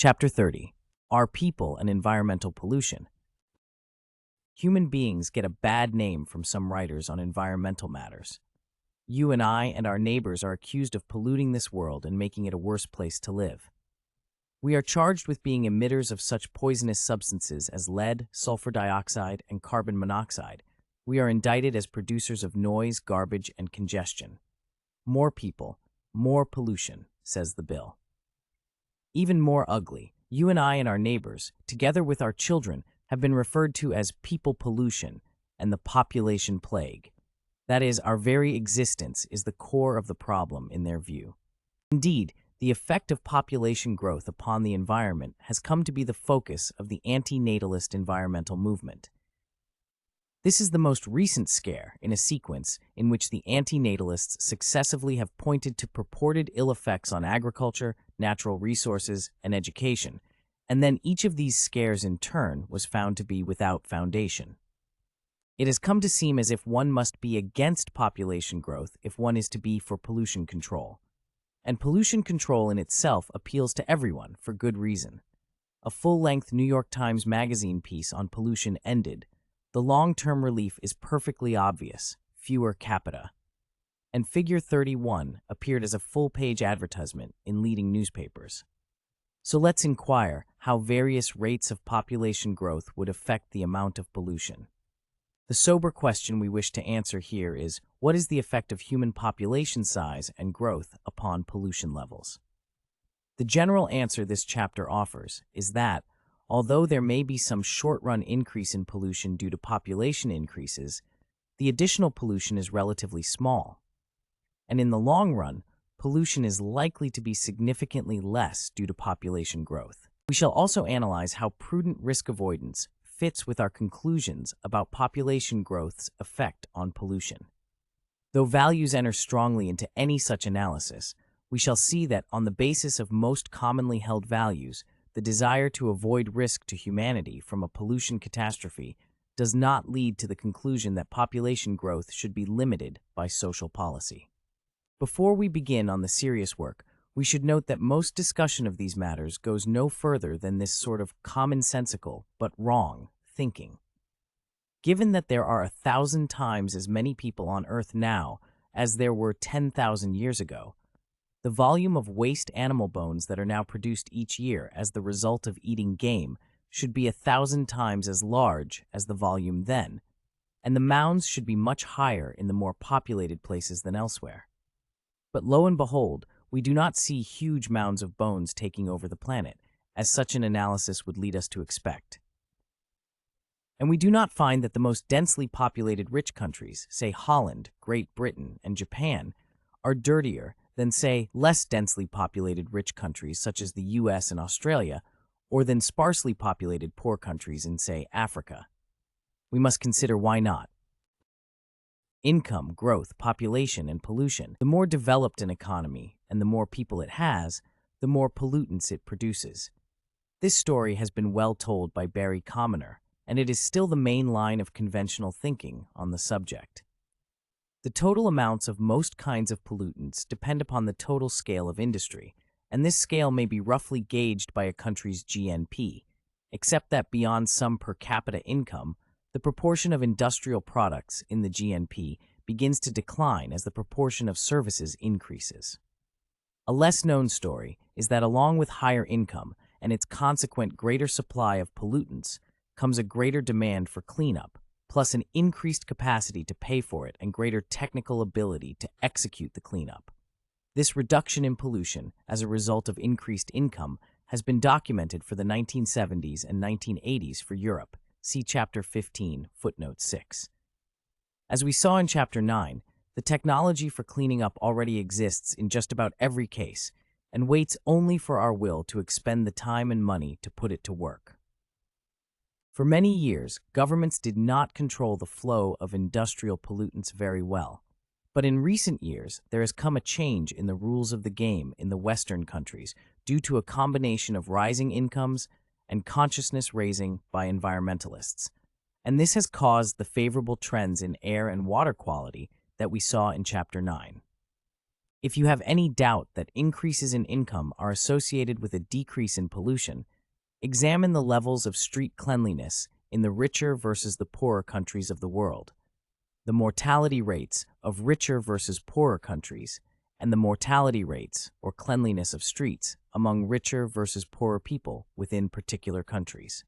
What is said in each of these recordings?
Chapter 30. Our People and Environmental Pollution. Human beings get a bad name from some writers on environmental matters. You and I and our neighbors are accused of polluting this world and making it a worse place to live. We are charged with being emitters of such poisonous substances as lead, sulfur dioxide, and carbon monoxide. We are indicted as producers of noise, garbage, and congestion. More people, more pollution, says the bill. Even more ugly, you and I and our neighbors, together with our children, have been referred to as people pollution and the population plague. That is, our very existence is the core of the problem in their view. Indeed, the effect of population growth upon the environment has come to be the focus of the anti-natalist environmental movement. This is the most recent scare in a sequence in which the anti-natalists successively have pointed to purported ill effects on agriculture, natural resources, and education, and then each of these scares in turn was found to be without foundation. It has come to seem as if one must be against population growth if one is to be for pollution control. And pollution control in itself appeals to everyone for good reason. A full-length New York Times Magazine piece on pollution ended. The long-term relief is perfectly obvious, fewer capita. And Figure 31 appeared as a full-page advertisement in leading newspapers. So let's inquire how various rates of population growth would affect the amount of pollution. The sober question we wish to answer here is, what is the effect of human population size and growth upon pollution levels? The general answer this chapter offers is that, although there may be some short-run increase in pollution due to population increases, the additional pollution is relatively small. And in the long run, pollution is likely to be significantly less due to population growth. We shall also analyze how prudent risk avoidance fits with our conclusions about population growth's effect on pollution. Though values enter strongly into any such analysis, we shall see that on the basis of most commonly held values, the desire to avoid risk to humanity from a pollution catastrophe does not lead to the conclusion that population growth should be limited by social policy. Before we begin on the serious work, we should note that most discussion of these matters goes no further than this sort of commonsensical but wrong thinking. Given that there are 1,000 times as many people on Earth now as there were 10,000 years ago, the volume of waste animal bones that are now produced each year as the result of eating game should be 1,000 times as large as the volume then, and the mounds should be much higher in the more populated places than elsewhere. But lo and behold, we do not see huge mounds of bones taking over the planet, as such an analysis would lead us to expect. And we do not find that the most densely populated rich countries, say Holland, Great Britain, and Japan, are dirtier than, say, less densely populated rich countries such as the US and Australia, or than sparsely populated poor countries in, say, Africa. We must consider why not. Income, growth, population, and pollution. The more developed an economy and the more people it has, the more pollutants it produces. This story has been well told by Barry Commoner, and it is still the main line of conventional thinking on the subject. The total amounts of most kinds of pollutants depend upon the total scale of industry, and this scale may be roughly gauged by a country's GNP, except that beyond some per capita income, the proportion of industrial products in the GNP begins to decline as the proportion of services increases. A less-known story is that along with higher income and its consequent greater supply of pollutants comes a greater demand for cleanup, plus an increased capacity to pay for it and greater technical ability to execute the cleanup. This reduction in pollution as a result of increased income has been documented for the 1970s and 1980s for Europe. See Chapter 15, footnote 6. As we saw in Chapter 9, the technology for cleaning up already exists in just about every case and waits only for our will to expend the time and money to put it to work. For many years, governments did not control the flow of industrial pollutants very well. But in recent years, there has come a change in the rules of the game in the Western countries due to a combination of rising incomes and consciousness raising by environmentalists. And this has caused the favorable trends in air and water quality that we saw in Chapter 9. If you have any doubt that increases in income are associated with a decrease in pollution, examine the levels of street cleanliness in the richer versus the poorer countries of the world, the mortality rates of richer versus poorer countries, and the mortality rates or cleanliness of streets among richer versus poorer people within particular countries.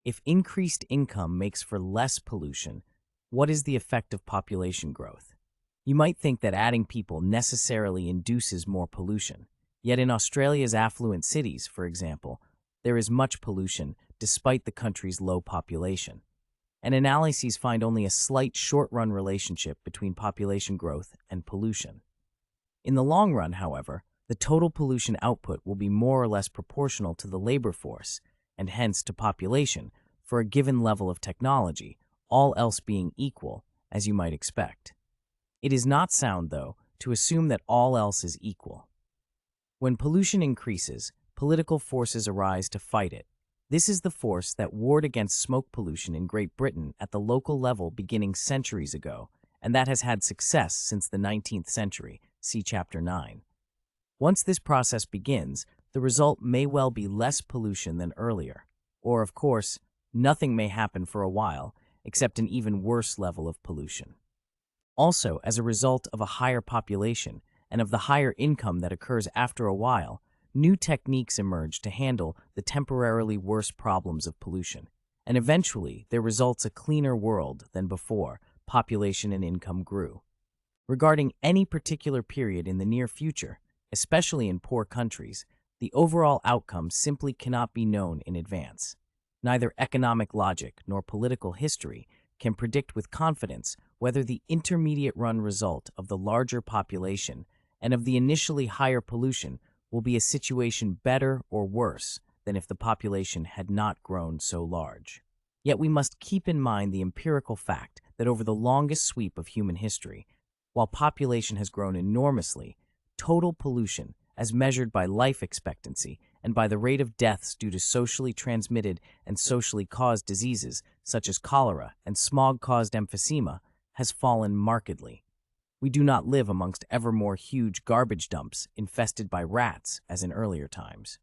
If increased income makes for less pollution, what is the effect of population growth? You might think that adding people necessarily induces more pollution. Yet in Australia's affluent cities, for example, there is much pollution despite the country's low population. And analyses find only a slight short-run relationship between population growth and pollution. In the long run, however, the total pollution output will be more or less proportional to the labor force, and hence to population, for a given level of technology, all else being equal, as you might expect. It is not sound, though, to assume that all else is equal. When pollution increases, political forces arise to fight it. This is the force that warred against smoke pollution in Great Britain at the local level beginning centuries ago, and that has had success since the 19th century, see Chapter 9. Once this process begins, the result may well be less pollution than earlier, or, of course, nothing may happen for a while, except an even worse level of pollution. Also, as a result of a higher population and of the higher income that occurs after a while, new techniques emerge to handle the temporarily worse problems of pollution, and eventually there results a cleaner world than before population and income grew. Regarding any particular period in the near future, especially in poor countries, the overall outcome simply cannot be known in advance. Neither economic logic nor political history can predict with confidence whether the intermediate run result of the larger population and of the initially higher pollution will be a situation better or worse than if the population had not grown so large. Yet we must keep in mind the empirical fact that over the longest sweep of human history, while population has grown enormously, total pollution, as measured by life expectancy and by the rate of deaths due to socially transmitted and socially caused diseases such as cholera and smog-caused emphysema, has fallen markedly. We do not live amongst ever more huge garbage dumps infested by rats as in earlier times.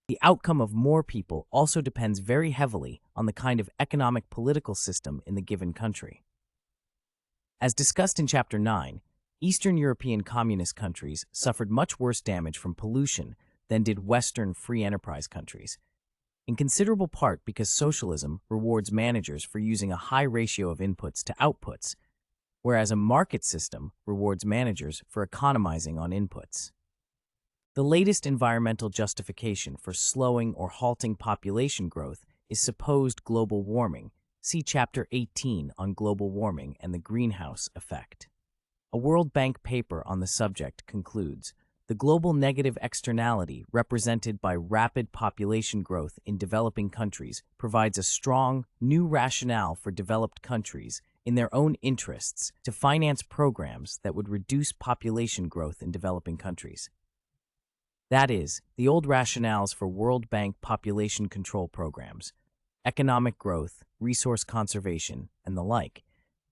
The outcome of more people also depends very heavily on the kind of economic political system in the given country. As discussed in Chapter 9, Eastern European communist countries suffered much worse damage from pollution than did Western free enterprise countries, in considerable part because socialism rewards managers for using a high ratio of inputs to outputs, whereas a market system rewards managers for economizing on inputs. The latest environmental justification for slowing or halting population growth is supposed global warming. See Chapter 18 on global warming and the greenhouse effect. A World Bank paper on the subject concludes, the global negative externality represented by rapid population growth in developing countries provides a strong, new rationale for developed countries in their own interests to finance programs that would reduce population growth in developing countries. That is, the old rationales for World Bank population control programs, economic growth, resource conservation, and the like,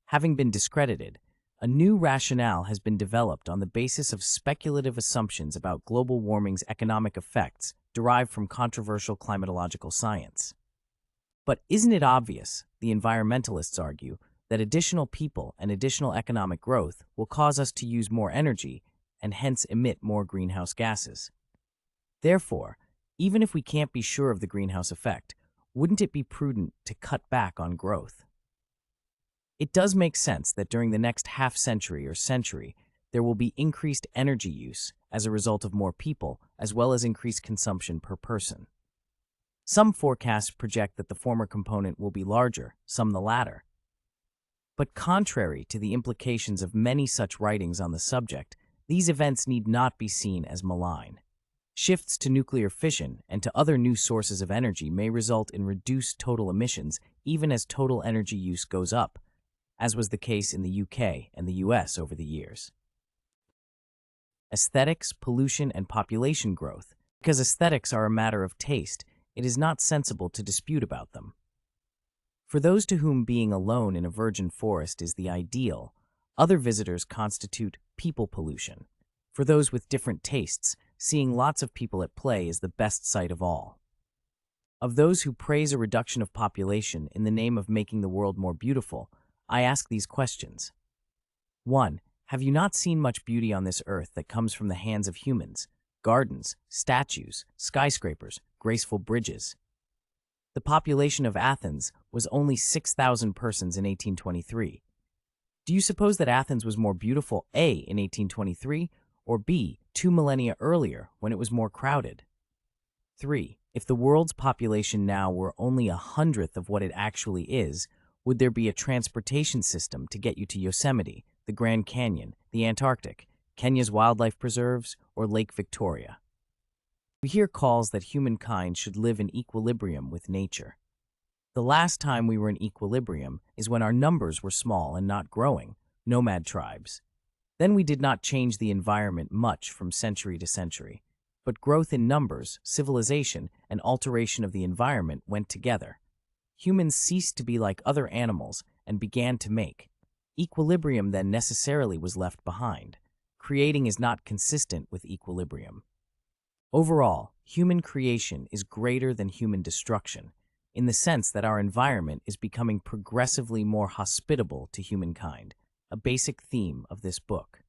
having been discredited, a new rationale has been developed on the basis of speculative assumptions about global warming's economic effects derived from controversial climatological science. But isn't it obvious, the environmentalists argue, that additional people and additional economic growth will cause us to use more energy and hence emit more greenhouse gases? Therefore, even if we can't be sure of the greenhouse effect, wouldn't it be prudent to cut back on growth? It does make sense that during the next half-century or century, there will be increased energy use as a result of more people, as well as increased consumption per person. Some forecasts project that the former component will be larger, some the latter. But contrary to the implications of many such writings on the subject, these events need not be seen as malign. Shifts to nuclear fission and to other new sources of energy may result in reduced total emissions even as total energy use goes up, as was the case in the UK and the US over the years. Aesthetics, pollution, and population growth. Because aesthetics are a matter of taste, it is not sensible to dispute about them. For those to whom being alone in a virgin forest is the ideal, other visitors constitute people pollution. For those with different tastes, seeing lots of people at play is the best sight of all. Of those who praise a reduction of population in the name of making the world more beautiful, I ask these questions. 1. Have you not seen much beauty on this earth that comes from the hands of humans? Gardens, statues, skyscrapers, graceful bridges. The population of Athens was only 6,000 persons in 1823. Do you suppose that Athens was more beautiful, A, in 1823, or B, 2 millennia earlier, when it was more crowded? 3. If the world's population now were only 1/100th of what it actually is, would there be a transportation system to get you to Yosemite, the Grand Canyon, the Antarctic, Kenya's wildlife preserves, or Lake Victoria? We hear calls that humankind should live in equilibrium with nature. The last time we were in equilibrium is when our numbers were small and not growing, nomad tribes. Then we did not change the environment much from century to century, but growth in numbers, civilization, and alteration of the environment went together. Humans ceased to be like other animals and began to make. Equilibrium then necessarily was left behind. Creating is not consistent with equilibrium. Overall, human creation is greater than human destruction, in the sense that our environment is becoming progressively more hospitable to humankind, a basic theme of this book.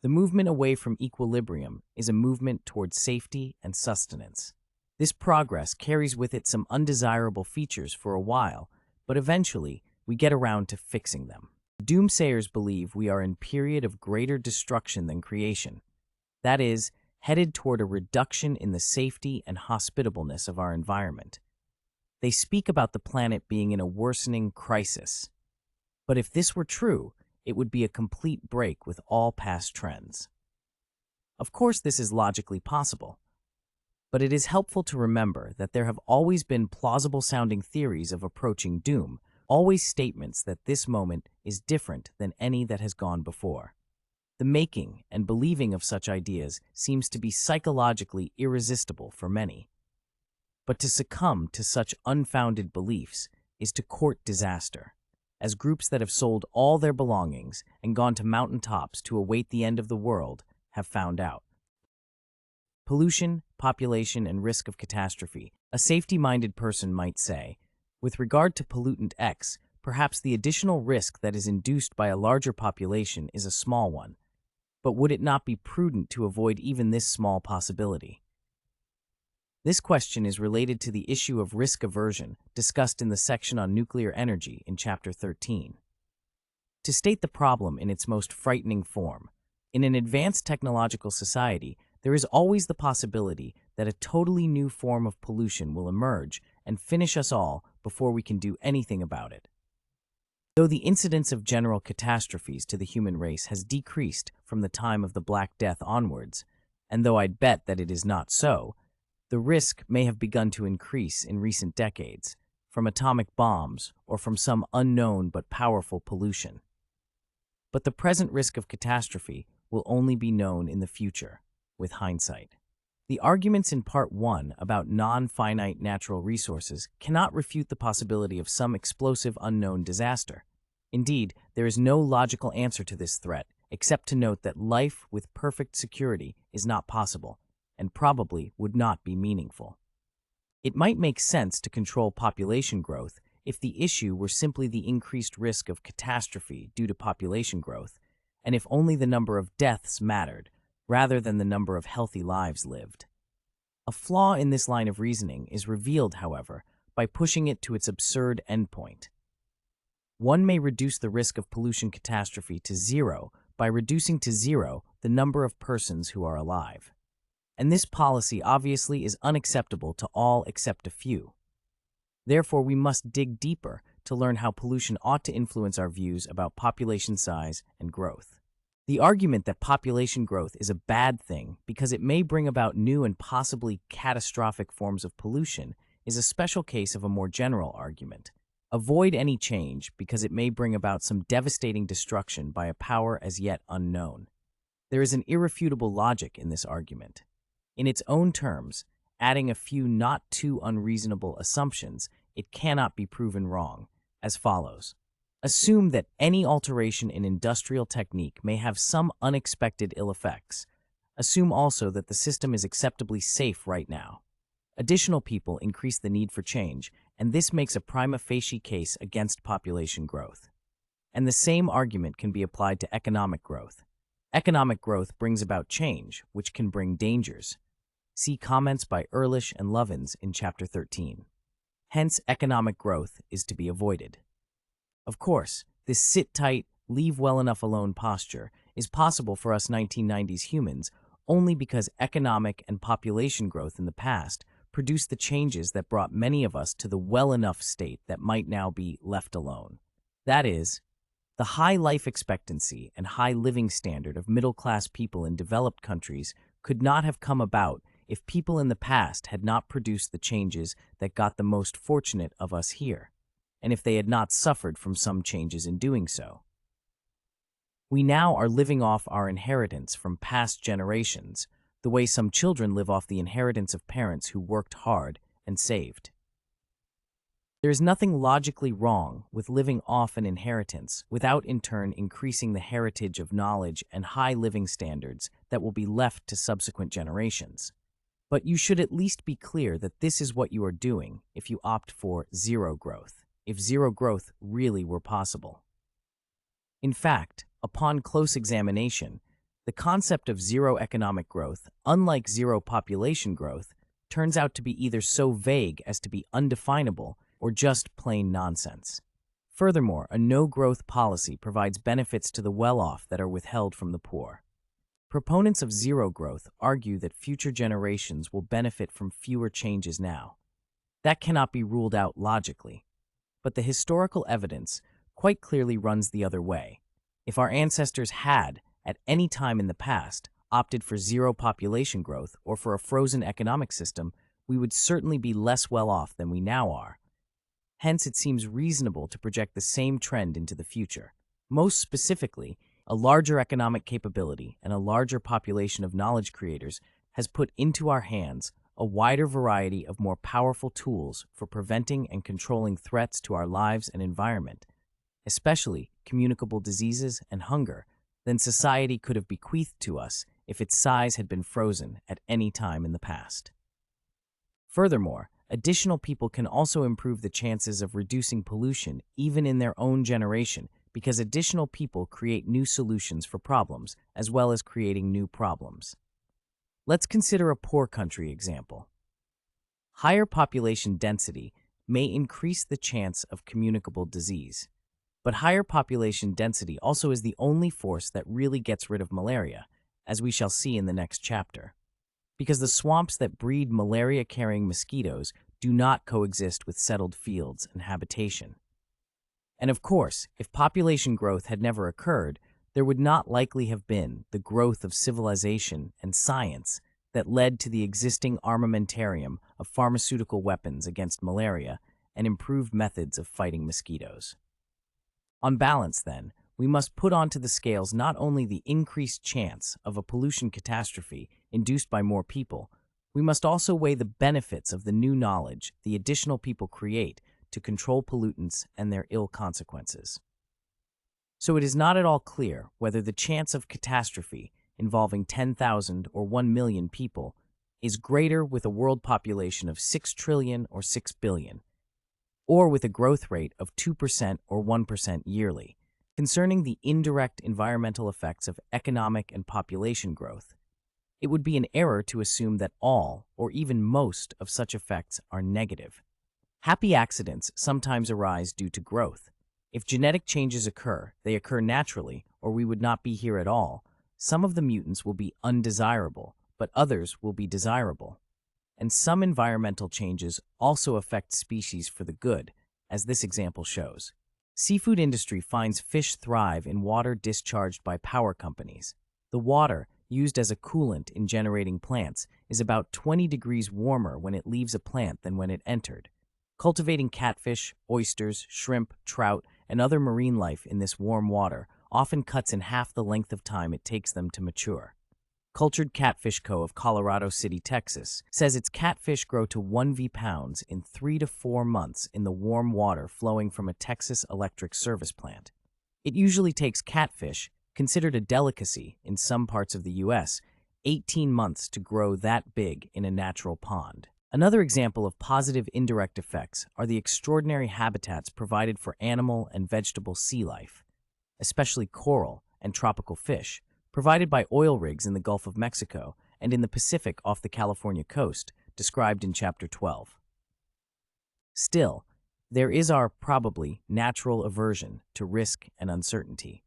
The movement away from equilibrium is a movement towards safety and sustenance. This progress carries with it some undesirable features for a while, but eventually we get around to fixing them. Doomsayers believe we are in a period of greater destruction than creation. That is, headed toward a reduction in the safety and hospitableness of our environment. They speak about the planet being in a worsening crisis. But if this were true, it would be a complete break with all past trends. Of course, this is logically possible, but it is helpful to remember that there have always been plausible-sounding theories of approaching doom, always statements that this moment is different than any that has gone before. The making and believing of such ideas seems to be psychologically irresistible for many. But to succumb to such unfounded beliefs is to court disaster, as groups that have sold all their belongings and gone to mountaintops to await the end of the world have found out. Pollution, population, and risk of catastrophe. A safety-minded person might say, with regard to pollutant X, perhaps the additional risk that is induced by a larger population is a small one. But would it not be prudent to avoid even this small possibility? This question is related to the issue of risk aversion discussed in the section on nuclear energy in Chapter 13. To state the problem in its most frightening form, in an advanced technological society, there is always the possibility that a totally new form of pollution will emerge and finish us all before we can do anything about it. Though the incidence of general catastrophes to the human race has decreased from the time of the Black Death onwards, and though I'd bet that it is not so, the risk may have begun to increase in recent decades, from atomic bombs or from some unknown but powerful pollution. But the present risk of catastrophe will only be known in the future, with hindsight. The arguments in Part 1 about non-finite natural resources cannot refute the possibility of some explosive unknown disaster. Indeed, there is no logical answer to this threat, except to note that life with perfect security is not possible, and probably would not be meaningful. It might make sense to control population growth if the issue were simply the increased risk of catastrophe due to population growth, and if only the number of deaths mattered, rather than the number of healthy lives lived. A flaw in this line of reasoning is revealed, however, by pushing it to its absurd endpoint. One may reduce the risk of pollution catastrophe to zero by reducing to zero the number of persons who are alive. And this policy obviously is unacceptable to all except a few. Therefore, we must dig deeper to learn how pollution ought to influence our views about population size and growth. The argument that population growth is a bad thing because it may bring about new and possibly catastrophic forms of pollution is a special case of a more general argument. Avoid any change because it may bring about some devastating destruction by a power as yet unknown. There is an irrefutable logic in this argument. In its own terms, adding a few not too unreasonable assumptions, it cannot be proven wrong, as follows. Assume that any alteration in industrial technique may have some unexpected ill effects. Assume also that the system is acceptably safe right now. Additional people increase the need for change, and this makes a prima facie case against population growth. And the same argument can be applied to economic growth. Economic growth brings about change, which can bring dangers. See comments by Ehrlich and Lovins in Chapter 13. Hence, economic growth is to be avoided. Of course, this sit-tight, leave-well-enough-alone posture is possible for us 1990s humans only because economic and population growth in the past produced the changes that brought many of us to the well-enough state that might now be left alone. That is, the high life expectancy and high living standard of middle-class people in developed countries could not have come about if people in the past had not produced the changes that got the most fortunate of us here, and if they had not suffered from some changes in doing so. We now are living off our inheritance from past generations, the way some children live off the inheritance of parents who worked hard and saved. There is nothing logically wrong with living off an inheritance without in turn increasing the heritage of knowledge and high living standards that will be left to subsequent generations. But you should at least be clear that this is what you are doing if you opt for zero growth, if zero growth really were possible. In fact, upon close examination, the concept of zero economic growth, unlike zero population growth, turns out to be either so vague as to be undefinable or just plain nonsense. Furthermore, a no-growth policy provides benefits to the well-off that are withheld from the poor. Proponents of zero growth argue that future generations will benefit from fewer changes now. That cannot be ruled out logically, but the historical evidence quite clearly runs the other way. If our ancestors had, at any time in the past, opted for zero population growth or for a frozen economic system, we would certainly be less well off than we now are. Hence, it seems reasonable to project the same trend into the future. Most specifically, a larger economic capability and a larger population of knowledge creators has put into our hands a wider variety of more powerful tools for preventing and controlling threats to our lives and environment, especially communicable diseases and hunger, than society could have bequeathed to us if its size had been frozen at any time in the past. Furthermore, additional people can also improve the chances of reducing pollution even in their own generation because additional people create new solutions for problems as well as creating new problems. Let's consider a poor country example. Higher population density may increase the chance of communicable disease, but higher population density also is the only force that really gets rid of malaria, as we shall see in the next chapter. Because the swamps that breed malaria-carrying mosquitoes do not coexist with settled fields and habitation. And of course, if population growth had never occurred, there would not likely have been the growth of civilization and science that led to the existing armamentarium of pharmaceutical weapons against malaria and improved methods of fighting mosquitoes. On balance, then, we must put onto the scales not only the increased chance of a pollution catastrophe induced by more people, we must also weigh the benefits of the new knowledge the additional people create to control pollutants and their ill consequences. So it is not at all clear whether the chance of catastrophe involving 10,000 or 1 million people is greater with a world population of 6 trillion or 6 billion, or with a growth rate of 2% or 1% yearly. Concerning the indirect environmental effects of economic and population growth, it would be an error to assume that all, or even most, of such effects are negative. Happy accidents sometimes arise due to growth. If genetic changes occur, they occur naturally, or we would not be here at all. Some of the mutants will be undesirable, but others will be desirable. And some environmental changes also affect species for the good, as this example shows. Seafood industry finds fish thrive in water discharged by power companies. The water, used as a coolant in generating plants, is about 20 degrees warmer when it leaves a plant than when it entered. Cultivating catfish, oysters, shrimp, trout, and other marine life in this warm water often cuts in half the length of time it takes them to mature. Cultured Catfish Co. of Colorado City, Texas, says its catfish grow to 1 pounds in 3 to 4 months in the warm water flowing from a Texas electric service plant. It usually takes catfish, considered a delicacy in some parts of the U.S., 18 months to grow that big in a natural pond. Another example of positive indirect effects are the extraordinary habitats provided for animal and vegetable sea life, especially coral and tropical fish, provided by oil rigs in the Gulf of Mexico and in the Pacific off the California coast, described in Chapter 12. Still, there is our probably natural aversion to risk and uncertainty.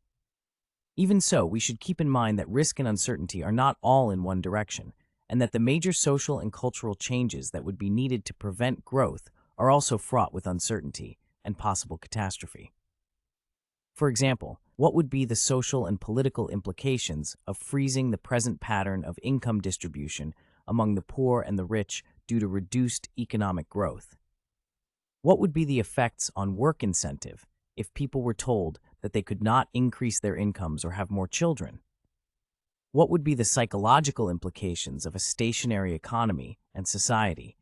Even so, we should keep in mind that risk and uncertainty are not all in one direction, and that the major social and cultural changes that would be needed to prevent growth are also fraught with uncertainty and possible catastrophe. For example, what would be the social and political implications of freezing the present pattern of income distribution among the poor and the rich due to reduced economic growth? What would be the effects on work incentive if people were told that they could not increase their incomes or have more children? What would be the psychological implications of a stationary economy and society?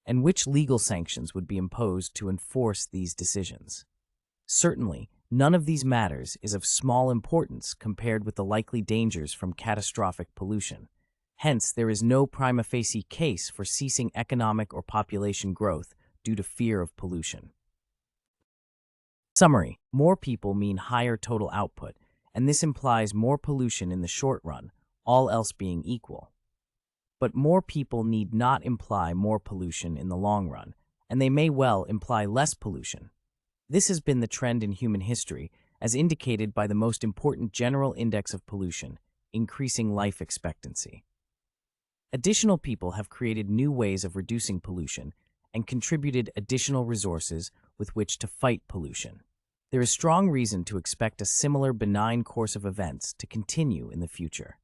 And which legal sanctions would be imposed to enforce these decisions? Certainly, none of these matters is of small importance compared with the likely dangers from catastrophic pollution. Hence, there is no prima facie case for ceasing economic or population growth due to fear of pollution. Summary: more people mean higher total output, and this implies more pollution in the short run, all else being equal. But more people need not imply more pollution in the long run, and they may well imply less pollution. This has been the trend in human history, as indicated by the most important general index of pollution, increasing life expectancy. Additional people have created new ways of reducing pollution and contributed additional resources with which to fight pollution. There is strong reason to expect a similar benign course of events to continue in the future.